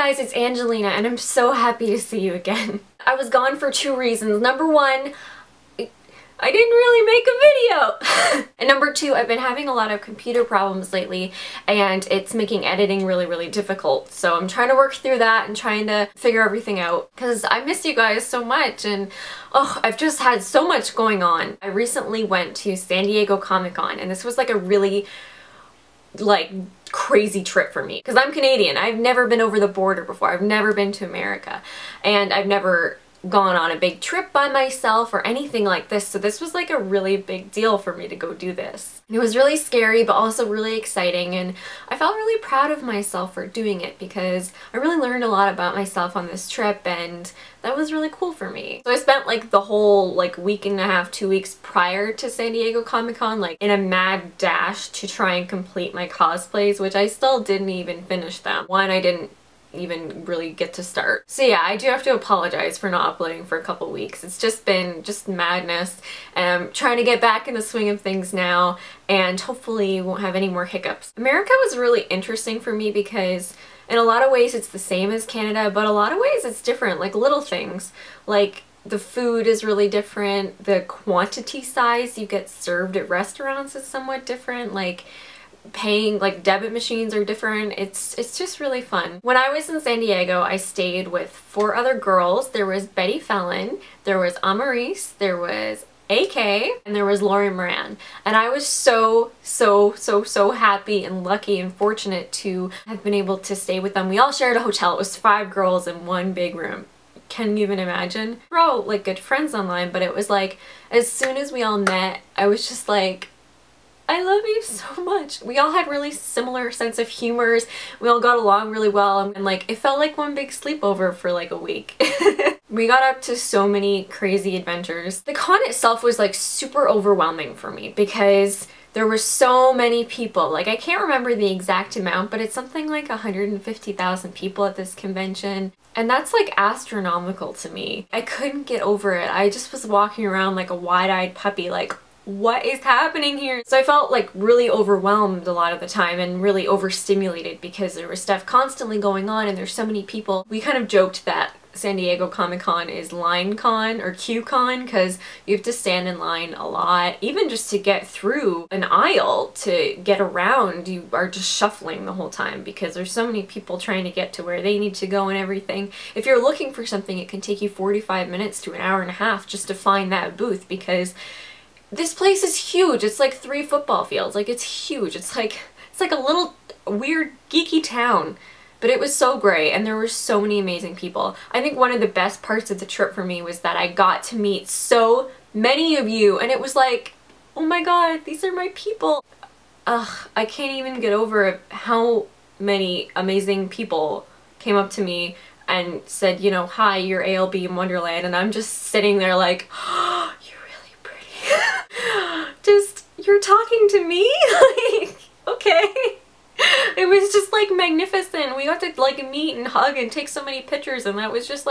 guys, it's Angelina and I'm so happy to see you again. I was gone for two reasons. Number one, I didn't really make a video. And number two, I've been having a lot of computer problems lately and it's making editing really difficult. So I'm trying to work through that and trying to figure everything out because I miss you guys so much and oh, I've just had so much going on. I recently went to San Diego Comic-Con and this was like a really crazy trip for me because I'm Canadian. I've never been over the border before. I've never been to America and I've never gone on a big trip by myself or anything like this, so this was like a really big deal for me to go do this. And it was really scary but also really exciting, and I felt really proud of myself for doing it because I really learned a lot about myself on this trip and that was really cool for me. So I spent like the whole week and a half, 2 weeks prior to San Diego Comic-Con in a mad dash to try and complete my cosplays, which I still didn't even finish them. One, I didn't even really get to start. So yeah, I do have to apologize for not uploading for a couple weeks. It's just been madness and I'm trying to get back in the swing of things now and hopefully won't have any more hiccups. America was really interesting for me because in a lot of ways it's the same as Canada, but a lot of ways it's different, like little things. Like the food is really different, the quantity size you get served at restaurants is somewhat different, paying debit machines are different. It's just really fun. When I was in San Diego, I stayed with 4 other girls. There was Betty Fallon, there was Amaris, there was AK, and there was Laurie Moran. And I was so happy and lucky and fortunate to have been able to stay with them. We all shared a hotel. It was 5 girls in one big room. Can you even imagine? We're all good friends online, but it was as soon as we all met, I was just I love you so much. We all had really similar sense of humors. We all got along really well and it felt like one big sleepover for a week. We got up to so many crazy adventures. The con itself was super overwhelming for me because there were so many people. I can't remember the exact amount, but it's something like 150,000 people at this convention. And that's astronomical to me. I couldn't get over it. I just was walking around like a wide-eyed puppy what is happening here? So I felt really overwhelmed a lot of the time and really overstimulated because there was stuff constantly going on and there's so many people. We kind of joked that San Diego Comic-Con is line con or queue con because you have to stand in line a lot. Even just to get through an aisle, to get around, you are just shuffling the whole time because there's so many people trying to get to where they need to go and everything. If you're looking for something, it can take you 45 minutes to an hour and a half just to find that booth because this place is huge. It's 3 football fields. It's huge. It's like a little weird geeky town. But it was so great and there were so many amazing people. I think one of the best parts of the trip for me was that I got to meet so many of you and it was oh my god, these are my people. Ugh, I can't even get over how many amazing people came up to me and said, you know, hi, you're ALB in Wonderland, and I'm just sitting there oh, you're really pretty. Just, you're talking to me? Okay. It was just magnificent. We got to meet and hug and take so many pictures and that was just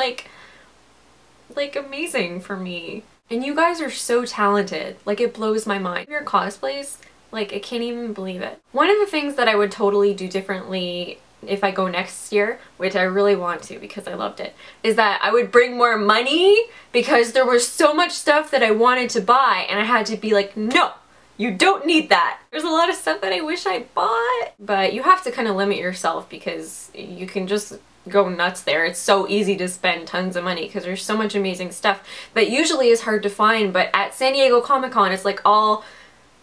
amazing for me. And you guys are so talented. It blows my mind. Your cosplays, I can't even believe it. One of the things that I would totally do differently if I go next year, which I really want to because I loved it, is that I would bring more money because there was so much stuff that I wanted to buy and I had to be no, you don't need that. There's a lot of stuff that I wish I bought, but you have to kind of limit yourself because you can just go nuts there. It's so easy to spend tons of money because there's so much amazing stuff that usually is hard to find, but at San Diego Comic-Con it's all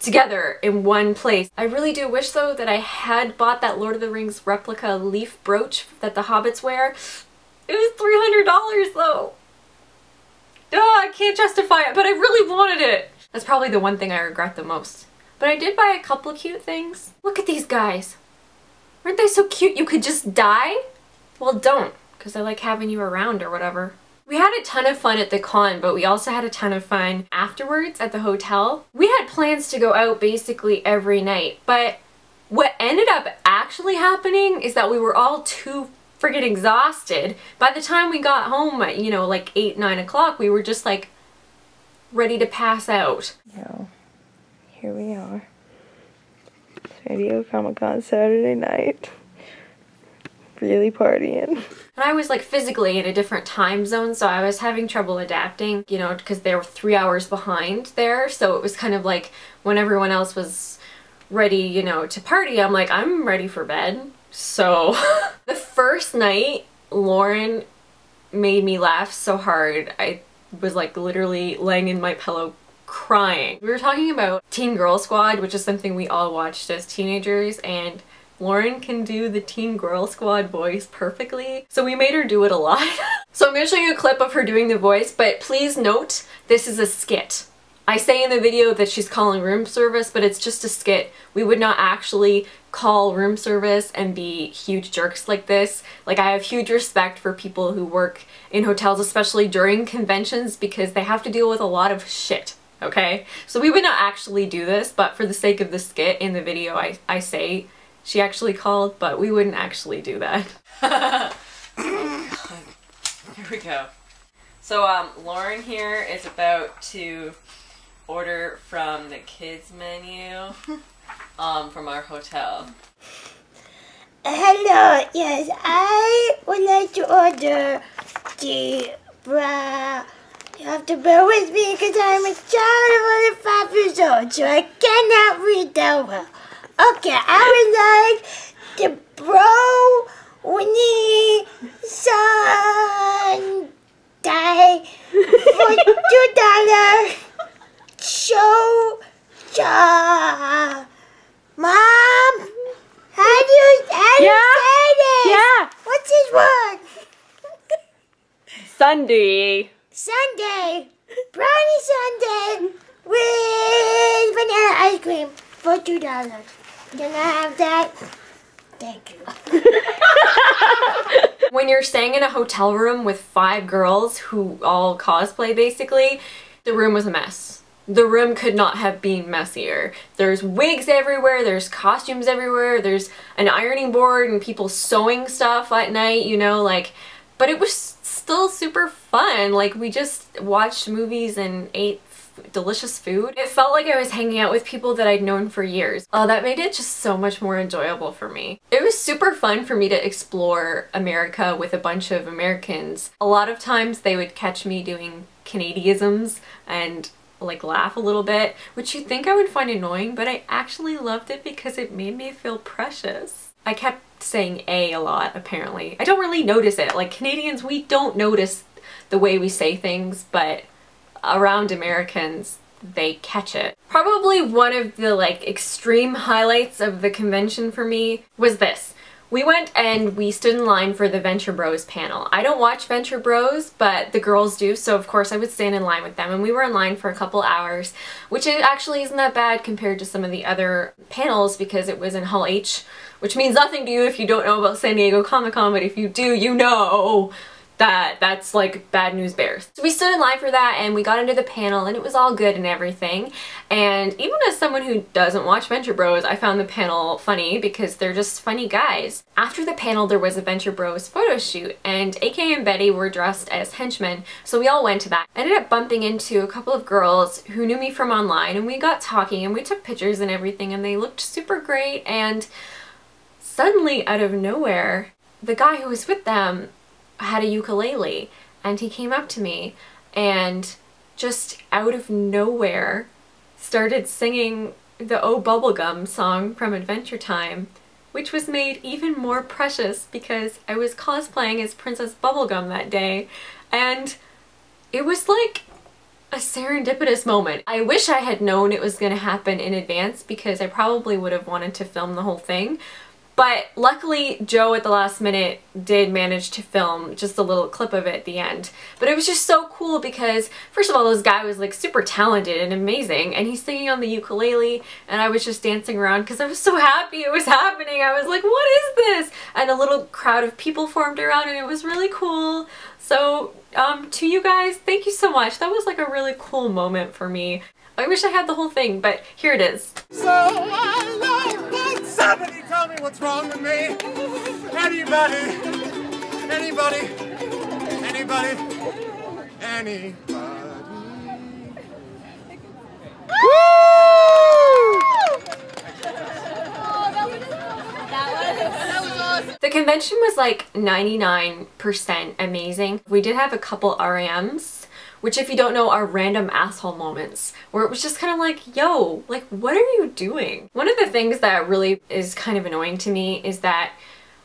together in one place. I really do wish though that I had bought that Lord of the Rings replica leaf brooch that the hobbits wear. It was $300 though. I can't justify it, but I really wanted it. That's probably the one thing I regret the most. But I did buy a couple cute things. Look at these guys. Aren't they so cute? You could just die? Well, don't, because I like having you around or whatever. We had a ton of fun at the con, but we also had a ton of fun afterwards at the hotel. We had plans to go out basically every night, but what ended up actually happening is that we were all too friggin' exhausted. By the time we got home at, 8, 9 o'clock, we were just ready to pass out. Now, here we are. San Diego Comic-Con Saturday night. really partying. And I was like physically in a different time zone, so I was having trouble adapting, you know, because they were 3 hours behind there. So it was kind of like when everyone else was ready, you know, to party, I'm like, I'm ready for bed. So the first night, Lauren made me laugh so hard. I was like literally laying in my pillow crying. We were talking about Teen Girl Squad, which is something we all watched as teenagers, and Lauren can do the Teen Girl Squad voice perfectly, so we made her do it a lot. So I'm going to show you a clip of her doing the voice, but please note, this is a skit. I say in the video that she's calling room service, but it's just a skit. We would not actually call room service and be huge jerks like this. Like, I have huge respect for people who work in hotels, especially during conventions, because they have to deal with a lot of shit, okay? So we would not actually do this, but for the sake of the skit in the video, I say she actually called, but we wouldn't actually do that. Here we go. So Lauren here is about to order from the kids menu from our hotel. Hello, yes, I would like to order the bra. You have to bear with me because I'm a child of only 5 years old, so I cannot read that well. Okay, I would like the brownie sundae for $2. Mom, how do you say this? Yeah. What's this word? Sunday. Sundae, brownie sundae with vanilla ice cream for $2. Can I have that? Thank you. When you're staying in a hotel room with 5 girls who all cosplay basically, the room was a mess. The room could not have been messier. There's wigs everywhere, there's costumes everywhere, there's an ironing board and people sewing stuff at night, you know, like, but it was still super fun. Like, we just watched movies and ate delicious food. It felt like I was hanging out with people that I'd known for years. Oh, that made it just so much more enjoyable for me. It was super fun for me to explore America with a bunch of Americans. A lot of times they would catch me doing Canadianisms and like laugh a little bit, which you'd think I would find annoying, but I actually loved it because it made me feel precious. I kept saying a lot, apparently. I don't really notice it. Like, Canadians, we don't notice the way we say things, but around Americans, they catch it. Probably one of the like extreme highlights of the convention for me was this. We went and we stood in line for the Venture Bros panel. I don't watch Venture Bros, but the girls do, so of course I would stand in line with them, and we were in line for a couple hours, which actually isn't that bad compared to some of the other panels because it was in Hall H, which means nothing to you if you don't know about San Diego Comic-Con, but if you do, you know that that's like bad news bears. So we stood in line for that and we got into the panel and it was all good and everything. And even as someone who doesn't watch Venture Bros, I found the panel funny because they're just funny guys. After the panel there was a Venture Bros photo shoot and AK and Betty were dressed as henchmen, so we all went to that. I ended up bumping into a couple of girls who knew me from online and we got talking and we took pictures and everything and they looked super great, and suddenly out of nowhere the guy who was with them had a ukulele and he came up to me and just out of nowhere started singing the Oh Bubblegum song from Adventure Time, which was made even more precious because I was cosplaying as Princess Bubblegum that day, and it was like a serendipitous moment. I wish I had known it was going to happen in advance because I probably would have wanted to film the whole thing. But luckily, Joe at the last minute did manage to film just a little clip of it at the end. But it was just so cool because, first of all, this guy was like super talented and amazing, and he's singing on the ukulele, and I was just dancing around because I was so happy it was happening. I was like, what is this? And a little crowd of people formed around, and it was really cool. So, to you guys, thank you so much. That was like a really cool moment for me. I wish I had the whole thing, but here it is. So I love that. Somebody tell me what's wrong with me. Anybody, anybody, anybody, anybody. The convention convention was like 99% amazing. We did have a couple RAMs, which if you don't know are random asshole moments, where it was just kind of like, yo, like what are you doing? One of the things that really is kind of annoying to me is that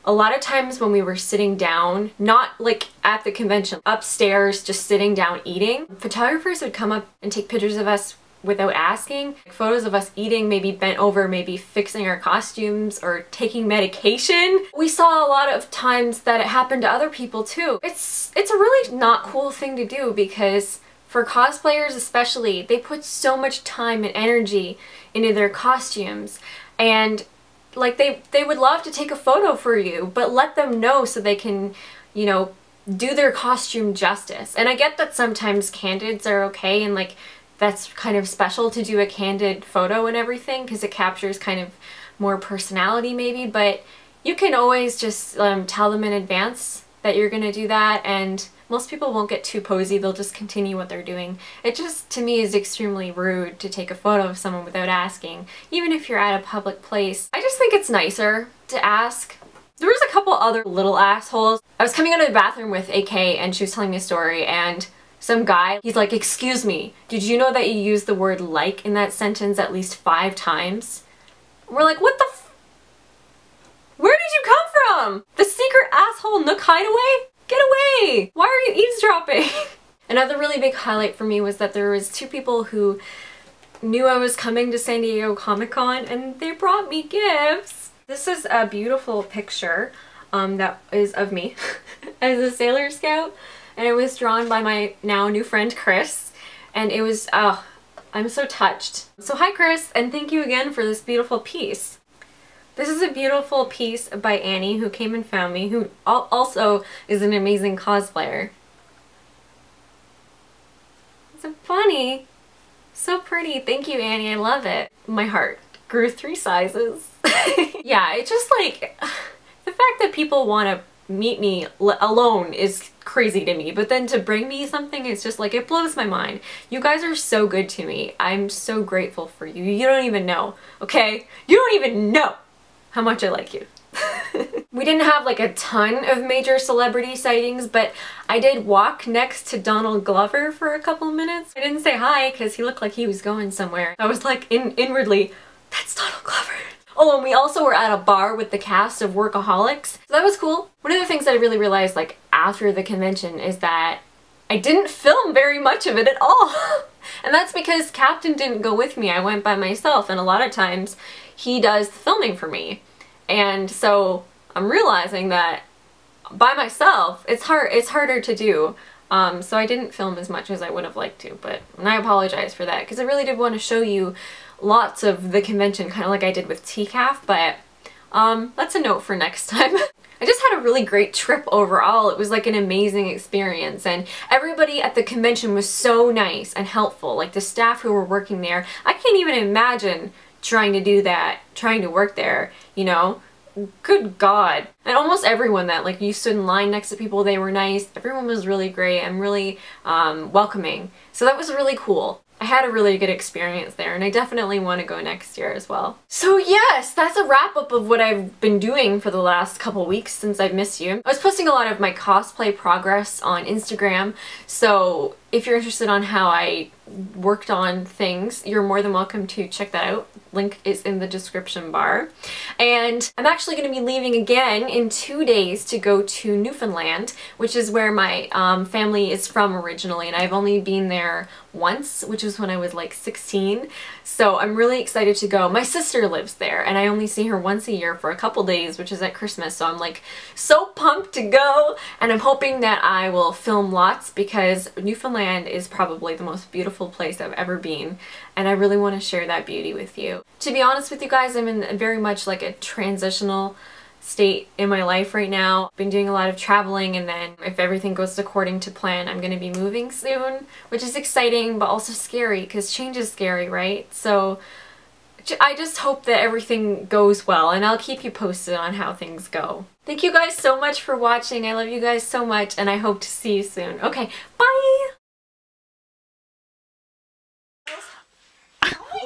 a lot of times when we were sitting down, not like at the convention, upstairs just sitting down eating, photographers would come up and take pictures of us without asking. Photos of us eating, maybe bent over, maybe fixing our costumes or taking medication. We saw a lot of times that it happened to other people too. It's a really not cool thing to do, because for cosplayers especially, they put so much time and energy into their costumes, and like they would love to take a photo for you, but let them know so they can, you know, do their costume justice. And I get that sometimes candids are okay, and like that's kind of special to do a candid photo and everything because it captures kind of more personality maybe, but you can always just tell them in advance that you're gonna do that, and most people won't get too posy, they'll just continue what they're doing. It just, to me, is extremely rude to take a photo of someone without asking, even if you're at a public place. I just think it's nicer to ask. There was a couple other little assholes. I was coming out of the bathroom with AK and she was telling me a story, and some guy, he's like, excuse me, did you know that you used the word like in that sentence at least 5 times? And we're like, what the f— where did you come from? The secret asshole Nook Hideaway? Get away! Why are you eavesdropping? Another really big highlight for me was that there was 2 people who knew I was coming to San Diego Comic-Con and they brought me gifts. This is a beautiful picture that is of me as a Sailor Scout, and it was drawn by my now new friend Chris, and it was, I'm so touched. So hi Chris, and thank you again for this beautiful piece. This is a beautiful piece by Annie, who came and found me, who also is an amazing cosplayer. It's a bunny. So pretty. Thank you, Annie. I love it. My heart grew 3 sizes. Yeah, it's just like, the fact that people want to meet me alone is crazy to me, but then to bring me something, it's just like, it blows my mind. You guys are so good to me. I'm so grateful for you. You don't even know, okay? You don't even know how much I like you. We didn't have like a ton of major celebrity sightings, but I did walk next to Donald Glover for a couple minutes. I didn't say hi because he looked like he was going somewhere. I was like inwardly, that's Donald Glover. Oh, and we also were at a bar with the cast of Workaholics. So that was cool. One of the things that I really realized like after the convention is that I didn't film very much of it at all. And that's because Captain didn't go with me. I went by myself, and a lot of times he does the filming for me. And so I'm realizing that by myself, it's harder to do. So I didn't film as much as I would have liked to, and I apologize for that because I really did want to show you lots of the convention, kind of like I did with TCAF, but that's a note for next time. I just had a really great trip overall. It was like an amazing experience, and everybody at the convention was so nice and helpful. Like the staff who were working there, I can't even imagine trying to do that, trying to work there, you know? Good God. And almost everyone that, like, you stood in line next to people, they were nice. Everyone was really great and really welcoming. So that was really cool. I had a really good experience there, and I definitely want to go next year as well. So yes, that's a wrap up of what I've been doing for the last couple weeks since I've missed you. I was posting a lot of my cosplay progress on Instagram, so if you're interested on how I worked on things, you're more than welcome to check that out. Link is in the description bar. And I'm actually going to be leaving again in 2 days to go to Newfoundland, which is where my family is from originally, and I've only been there once, which was when I was like 16. So I'm really excited to go. My sister lives there, and I only see her once a year for a couple days, which is at Christmas, so I'm like so pumped to go, and I'm hoping that I will film lots because Newfoundland is probably the most beautiful place I've ever been, and I really want to share that beauty with you. To be honest with you guys, I'm in very much like a transitional state in my life right now. I've been doing a lot of traveling, and then if everything goes according to plan, I'm going to be moving soon, which is exciting but also scary because change is scary, right? So I just hope that everything goes well, and I'll keep you posted on how things go. Thank you guys so much for watching. I love you guys so much, and I hope to see you soon. Okay, bye!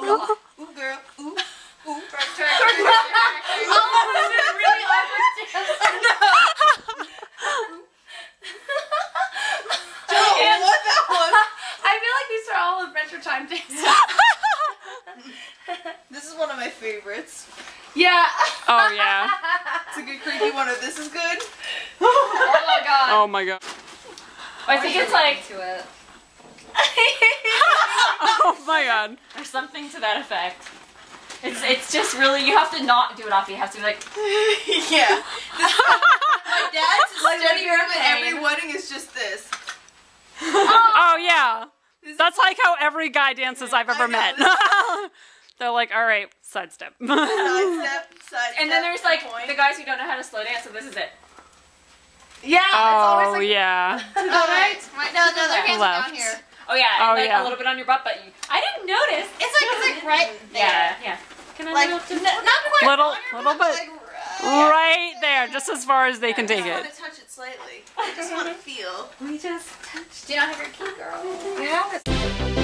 Ooh, girl. Ooh. Ooh. Try. Oh, this is really awkward. This is one of my favorites. Yeah. Oh yeah. It's a good creepy one. This is good. Oh my god. Oh my god. I think it's like to it. Oh my god. or something to that effect. It's just really, you have to not do it off. You have to be like, Yeah. My dad's Like study you're in room at pain. every wedding is just this. Oh yeah. That's like how every guy dances I've ever I know, met. They're like, all right, sidestep. Side step, side and then step, there's like point. the guys who don't know how to slow dance, so this is it. Yeah. It's always Oh like yeah. Oh, right. No, their hands are Left. down here. Oh yeah, Oh, and like yeah. a little bit on your butt, but I didn't notice. It's like right there. Yeah, yeah. Can I Like, move to not quite Little- on your little butt, bit. like, Right there, just as far as they can I take just it. want to touch it slightly. I just want to feel. We just touched. Do you not have your key, girl? I have it.